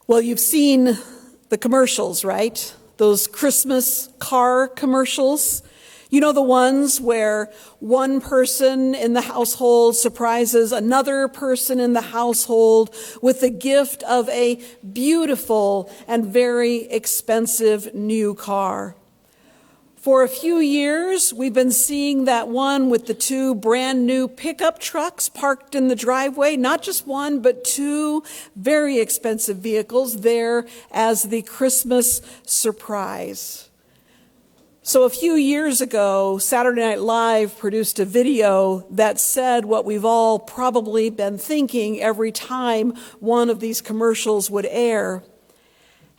Well, you've seen the commercials, right? Those Christmas car commercials. You know, the ones where one person in the household surprises another person in the household with the gift of a beautiful and very expensive new car. For a few years, we've been seeing that one with the two brand new pickup trucks parked in the driveway, not just one, but two very expensive vehicles there as the Christmas surprise. So a few years ago, Saturday Night Live produced a video that said what we've all probably been thinking every time one of these commercials would air.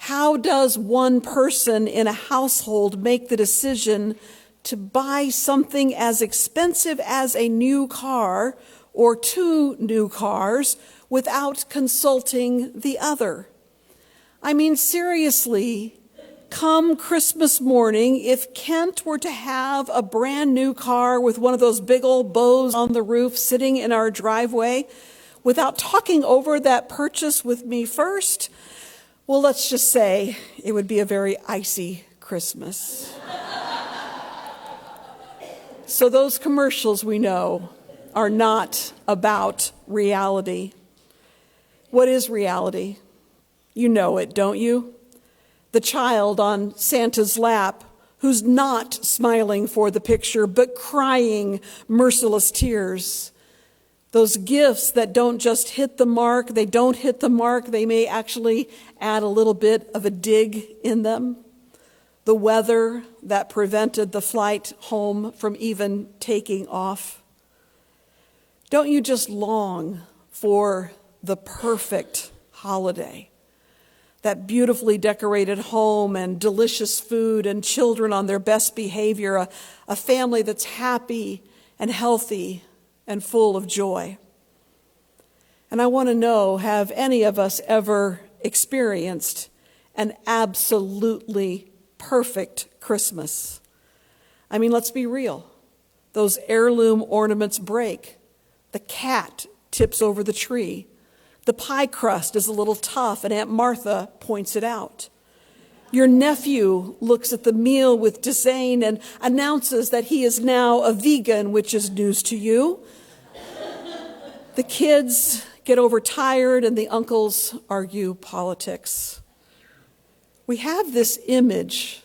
How does one person in a household make the decision to buy something as expensive as a new car or two new cars without consulting the other? I mean, seriously, come Christmas morning, if Kent were to have a brand new car with one of those big old bows on the roof sitting in our driveway, without talking over that purchase with me first, well, let's just say it would be a very icy Christmas. So those commercials, we know, are not about reality. What is reality? You know it, don't you? The child on Santa's lap who's not smiling for the picture, but crying merciless tears. Those gifts that don't just hit the mark, they don't hit the mark, they may actually add a little bit of a dig in them. The weather that prevented the flight home from even taking off. Don't you just long for the perfect holiday? That beautifully decorated home and delicious food and children on their best behavior, a family that's happy and healthy and full of joy. And I want to know, have any of us ever experienced an absolutely perfect Christmas? I mean, let's be real. Those heirloom ornaments break. The cat tips over the tree. The pie crust is a little tough, and Aunt Martha points it out. Your nephew looks at the meal with disdain and announces that he is now a vegan, which is news to you. The kids get overtired and the uncles argue politics. We have this image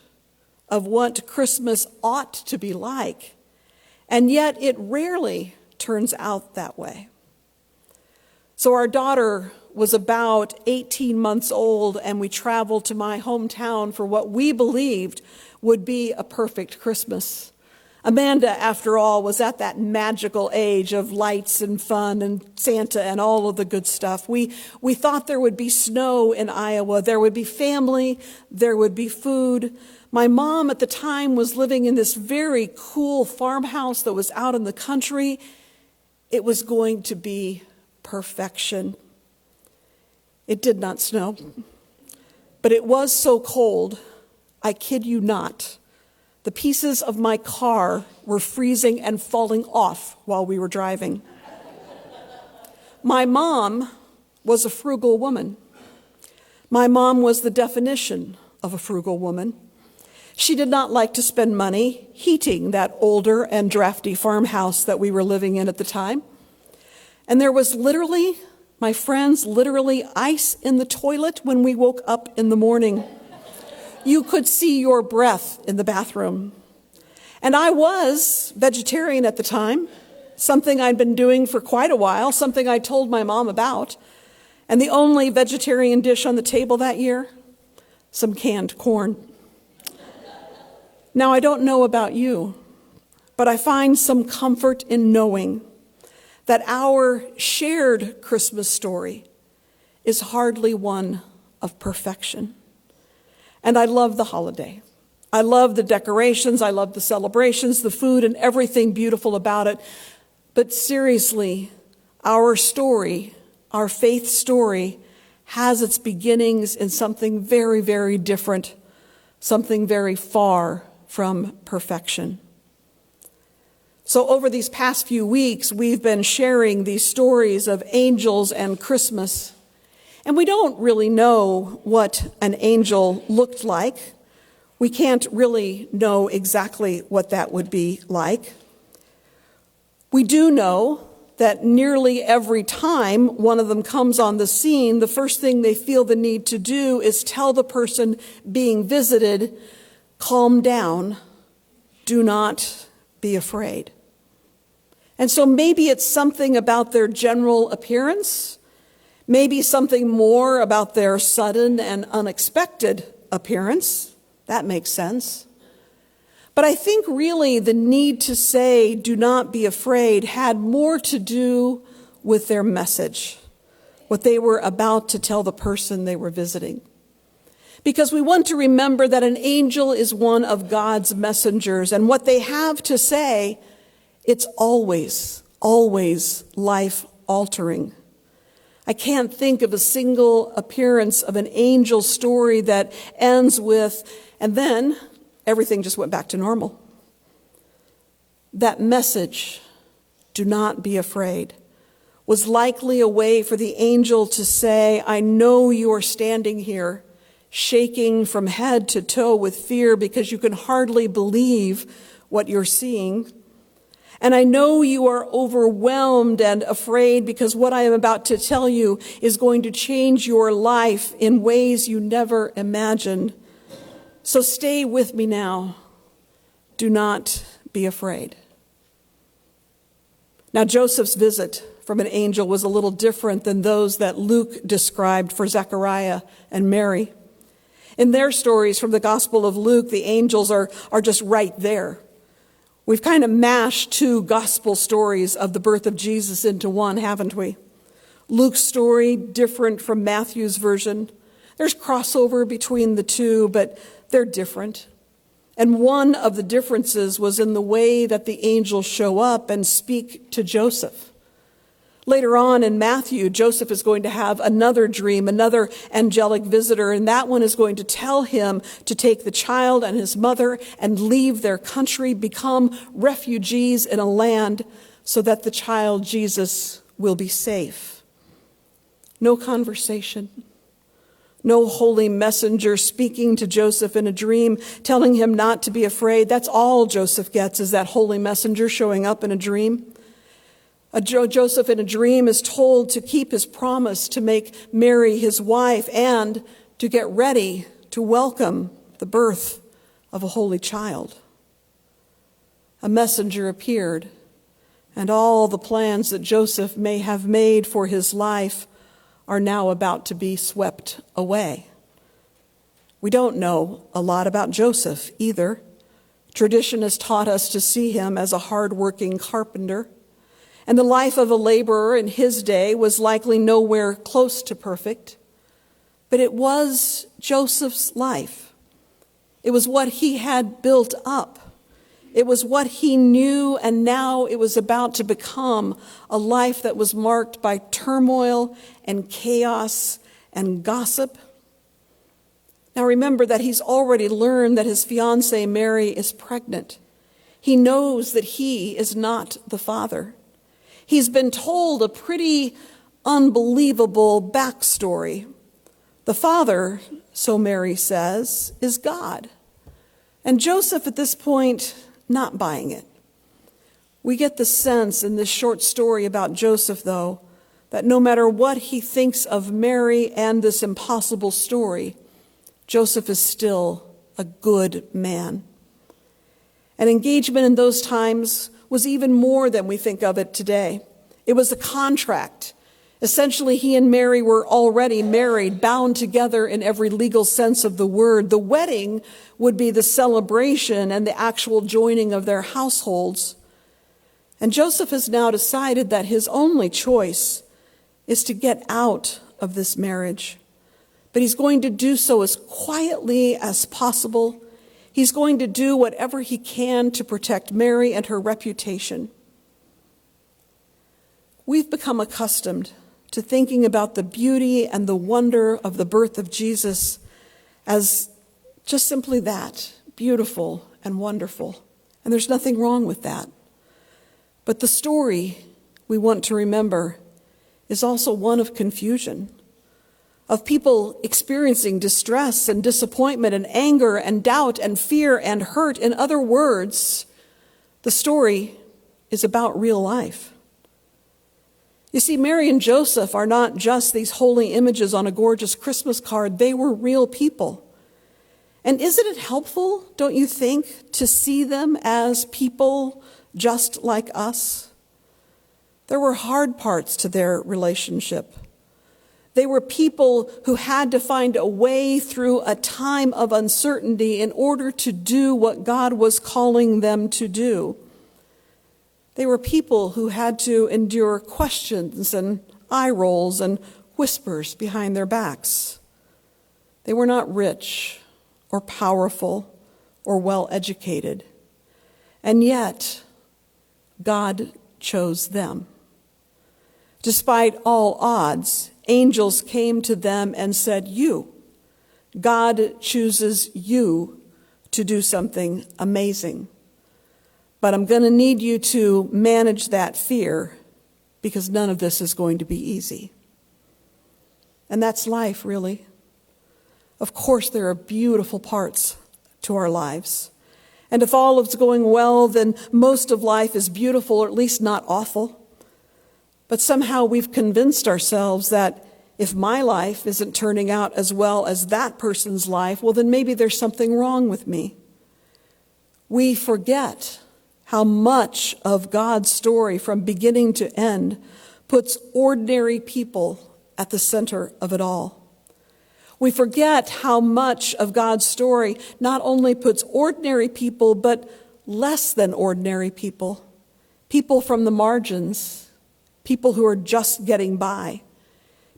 of what Christmas ought to be like, and yet it rarely turns out that way. So our daughter was about 18 months old, and we traveled to my hometown for what we believed would be a perfect Christmas. Amanda, after all, was at that magical age of lights and fun and Santa and all of the good stuff. We thought there would be snow in Iowa, there would be family, there would be food. My mom at the time was living in this very cool farmhouse that was out in the country. It was going to be perfection. It did not snow, but it was so cold, I kid you not, the pieces of my car were freezing and falling off while we were driving. My mom was a frugal woman. My mom was the definition of a frugal woman. She did not like to spend money heating that older and drafty farmhouse that we were living in at the time. And there was literally, my friends, literally ice in the toilet when we woke up in the morning. You could see your breath in the bathroom. And I was vegetarian at the time, something I'd been doing for quite a while, something I told my mom about. And the only vegetarian dish on the table that year, some canned corn. Now, I don't know about you, but I find some comfort in knowing that our shared Christmas story is hardly one of perfection. And I love the holiday. I love the decorations, I love the celebrations, the food, and everything beautiful about it. But seriously, our story, our faith story, has its beginnings in something very, very different, something very far from perfection. So over these past few weeks, we've been sharing these stories of angels and Christmas. And we don't really know what an angel looked like. We can't really know exactly what that would be like. We do know that nearly every time one of them comes on the scene, the first thing they feel the need to do is tell the person being visited, calm down, do not be afraid. And so maybe it's something about their general appearance, maybe something more about their sudden and unexpected appearance. That makes sense. But I think really the need to say, do not be afraid, had more to do with their message, what they were about to tell the person they were visiting. Because we want to remember that an angel is one of God's messengers, and what they have to say, it's always, always life-altering. I can't think of a single appearance of an angel story that ends with, and then everything just went back to normal. That message, do not be afraid, was likely a way for the angel to say, I know you are standing here, shaking from head to toe with fear because you can hardly believe what you're seeing. And I know you are overwhelmed and afraid because what I am about to tell you is going to change your life in ways you never imagined. So stay with me now. Do not be afraid. Now, Joseph's visit from an angel was a little different than those that Luke described for Zechariah and Mary. In their stories from the Gospel of Luke, the angels are just right there. We've kind of mashed two gospel stories of the birth of Jesus into one, haven't we? Luke's story, different from Matthew's version. There's crossover between the two, but they're different. And one of the differences was in the way that the angels show up and speak to Joseph. Later on in Matthew, Joseph is going to have another dream, another angelic visitor, and that one is going to tell him to take the child and his mother and leave their country, become refugees in a land so that the child Jesus will be safe. No conversation. No holy messenger speaking to Joseph in a dream, telling him not to be afraid. That's all Joseph gets, is that holy messenger showing up in a dream. Joseph in a dream is told to keep his promise to make Mary his wife and to get ready to welcome the birth of a holy child. A messenger appeared, and all the plans that Joseph may have made for his life are now about to be swept away. We don't know a lot about Joseph either. Tradition has taught us to see him as a hard-working carpenter, and the life of a laborer in his day was likely nowhere close to perfect. But it was Joseph's life. It was what he had built up. It was what he knew, and now it was about to become a life that was marked by turmoil and chaos and gossip. Now remember that he's already learned that his fiancée Mary is pregnant. He knows that he is not the father. He's been told a pretty unbelievable backstory. The father, so Mary says, is God. And Joseph at this point, not buying it. We get the sense in this short story about Joseph, though, that no matter what he thinks of Mary and this impossible story, Joseph is still a good man. An engagement in those times was even more than we think of it today. It was a contract. Essentially, he and Mary were already married, bound together in every legal sense of the word. The wedding would be the celebration and the actual joining of their households. And Joseph has now decided that his only choice is to get out of this marriage. But he's going to do so as quietly as possible. He's going to do whatever he can to protect Mary and her reputation. We've become accustomed to thinking about the beauty and the wonder of the birth of Jesus as just simply that, beautiful and wonderful. And there's nothing wrong with that. But the story we want to remember is also one of confusion, of people experiencing distress and disappointment and anger and doubt and fear and hurt. In other words, the story is about real life. You see, Mary and Joseph are not just these holy images on a gorgeous Christmas card. They were real people. And isn't it helpful, don't you think, to see them as people just like us? There were hard parts to their relationship. They were people who had to find a way through a time of uncertainty in order to do what God was calling them to do. They were people who had to endure questions and eye rolls and whispers behind their backs. They were not rich or powerful or well-educated. And yet, God chose them. Despite all odds, angels came to them and said, God chooses you to do something amazing. But I'm going to need you to manage that fear because none of this is going to be easy. And that's life, really. Of course, there are beautiful parts to our lives. And if all is going well, then most of life is beautiful, or at least not awful. But somehow we've convinced ourselves that if my life isn't turning out as well as that person's life, well, then maybe there's something wrong with me. We forget how much of God's story from beginning to end puts ordinary people at the center of it all. We forget how much of God's story not only puts ordinary people, but less than ordinary people, people from the margins, people who are just getting by,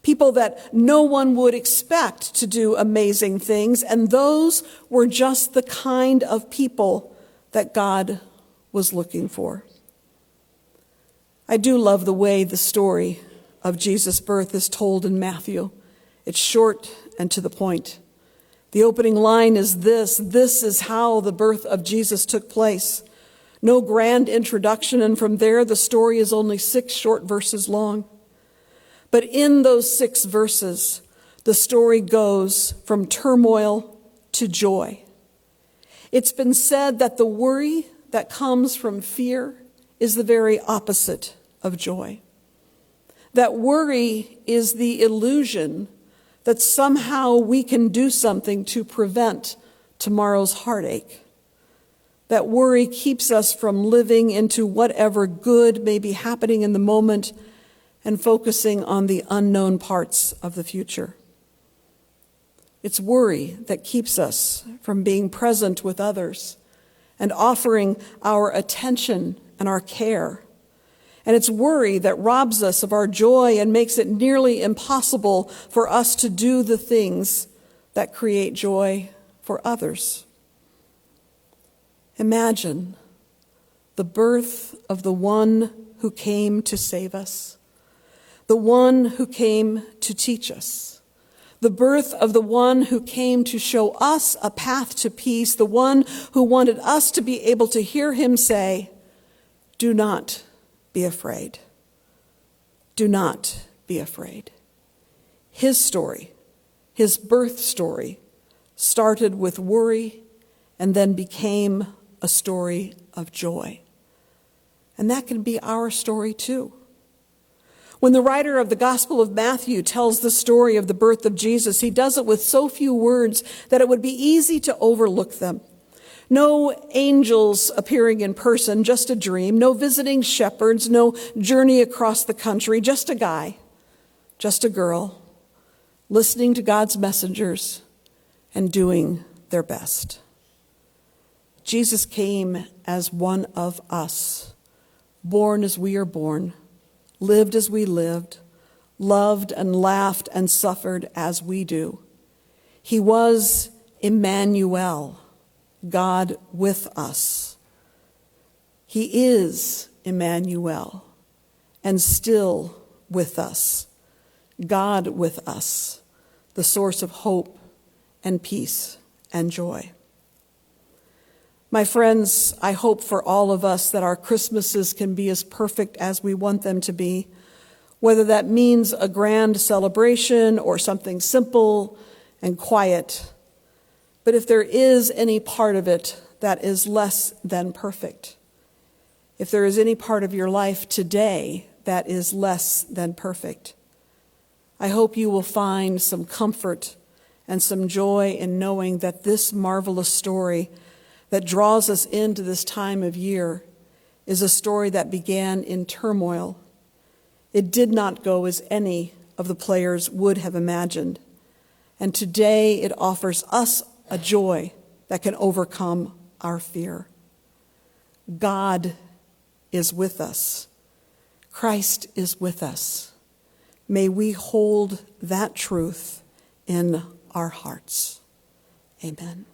people that no one would expect to do amazing things, and those were just the kind of people that God was looking for. I do love the way the story of Jesus' birth is told in Matthew. It's short and to the point. The opening line is this is how the birth of Jesus took place. No grand introduction, and from there the story is only 6 short verses long. But in those 6 verses, the story goes from turmoil to joy. It's been said that the worry that comes from fear is the very opposite of joy. That worry is the illusion that somehow we can do something to prevent tomorrow's heartache. That worry keeps us from living into whatever good may be happening in the moment and focusing on the unknown parts of the future. It's worry that keeps us from being present with others and offering our attention and our care. And it's worry that robs us of our joy and makes it nearly impossible for us to do the things that create joy for others. Imagine the birth of the one who came to save us, the one who came to teach us, the birth of the one who came to show us a path to peace, the one who wanted us to be able to hear him say, "Do not be afraid. Do not be afraid." His story, his birth story, started with worry and then became a story of joy. And that can be our story too. When the writer of the Gospel of Matthew tells the story of the birth of Jesus, he does it with so few words that it would be easy to overlook them. No angels appearing in person, just a dream. No visiting shepherds, no journey across the country, just a guy, just a girl, listening to God's messengers and doing their best. Jesus came as one of us, born as we are born, lived as we lived, loved and laughed and suffered as we do. He was Emmanuel, God with us. He is Emmanuel and still with us, God with us, the source of hope and peace and joy. My friends, I hope for all of us that our Christmases can be as perfect as we want them to be, whether that means a grand celebration or something simple and quiet. But if there is any part of it that is less than perfect, if there is any part of your life today that is less than perfect, I hope you will find some comfort and some joy in knowing that this marvelous story that draws us into this time of year is a story that began in turmoil. It did not go as any of the players would have imagined. And today it offers us a joy that can overcome our fear. God is with us. Christ is with us. May we hold that truth in our hearts. Amen.